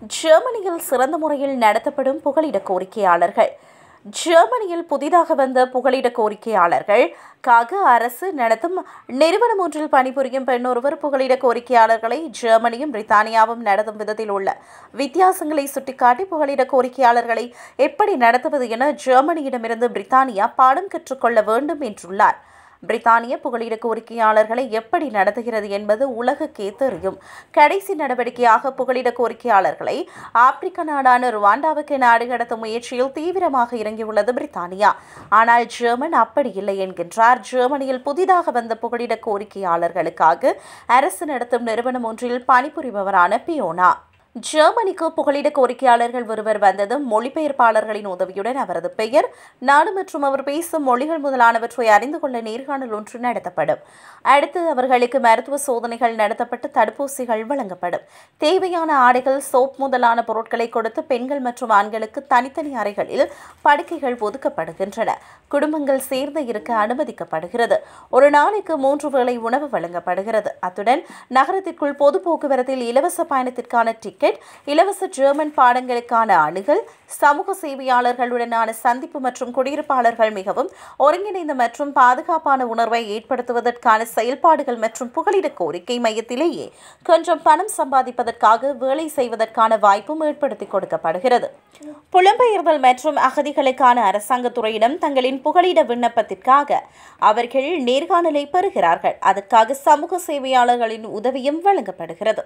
ஜெர்மனியில் சிறந்த முறையில் நடத்தப்படும் புகலிட கோரிக்கையாளர்கள். ஜெர்மனியில் புதிதாக வந்த புகலிட கோரிக்கையாளர்களுக்காக அரசு நடத்தும் நிறுவனம் ஒன்றில் பணிபுரியும் பெண்ணொருவர் புகலிட கோரிக்கையாளர்களை ஜெர்மனியும் பிரித்தானியாவும் நடத்தும் விதத்தில் உள்ள வித்தியாசங்களை சுட்டிக்காட்டி புகலிட கோரிக்கையாளர்களை எப்படி நடத்துவது என ஜெர்மனியிடமிருந்து பிரித்தானியா பாடம் கற்றுக்கொள்ள வேண்டும் என்றுள்ளார். பிரித்தானிய புகலிட கோரிக்கையாளர்களை எப்படி நடத்துகிறது என்பது உலகுக்கே தெரியும். கடைசி நடவடிக்கையாக புகலிட கோரிக்கையாளர்களை ஆப்பிரிக்க நாடான ருவாண்டாவுக்கு நாடு கடத்தும் முயற்சியில் தீவிரமாக இறங்கியுள்ளது பிரித்தானியா. ஆனால் ஜெர்மன் அப்படி இல்லை என்கின்றார். ஜெர்மனியில் புதிதாக வந்த புகலிட கோரிக்கையாளர்களுக்காக அரசு நடத்தும் நிறுவனம் ஒன்றில் பணிபுரிபவரான பியோனா. ஜெர்மனிக்கு புகலிட கோரிக்கையாளர்கள் ஒருவர் வந்ததும் மொழிபெயர்ப்பாளர்களின் உதவியுடன் அவரது பெயர், நாடு மற்றும் அவர் பேசும் மொழிகள் முதலானவற்றை அறிந்து கொள்ள நேர்காணல் ஒன்று நடத்தப்படும். அடுத்து அவர்களுக்கு மருத்துவ சோதனைகள் நடத்தப்பட்டு தடுப்பூசிகள் வழங்கப்படும். தேவையான ஆடைகள், சோப் முதலான பொருட்களை கொடுத்து பெண்கள் மற்றும் ஆண்களுக்கு தனித்தனி அறைகளில் படுக்கைகள் ஒதுக்கப்படுகின்றன. குடும்பங்கள் சேர்ந்து இருக்க அனுமதிக்கப்படுகிறது. ஒரு நாளைக்கு 3 வேளை உணவு வழங்கப்படுகிறது. அத்துடன் நகரத்திற்குள் பொது போக்குவரத்தில் இலவச பயணத்திற்கான டிக்கெட், இலவச ஜெர்மன் பாடங்களுக்கான அணுகல், சமூக சேவையாளர்களுடனான சந்திப்பு மற்றும் குடியிருப்பாளர்கள் மிகவும் ஒருங்கிணைந்த மற்றும் பாதுகாப்பான உணர்வை ஏற்படுத்துவதற்கான செயல்பாடுகள் மற்றும் புகலிட கோரிக்கை மையத்திலேயே கொஞ்சம் பணம் சம்பாதிப்பதற்காக வேலை செய்வதற்கான வாய்ப்பும் ஏற்படுத்தி கொடுக்கப்படுகிறது. புலம்பெயர்தல் மற்றும் அகதிகளுக்கான அரசாங்கத்துறையிடம் தங்களின் புகலிட விண்ணப்பத்திற்காக அவர்கள் நேர்காணலை பெறுகிறார்கள். அதற்காக சமூக சேவையாளர்களின் உதவியும் வழங்கப்படுகிறது.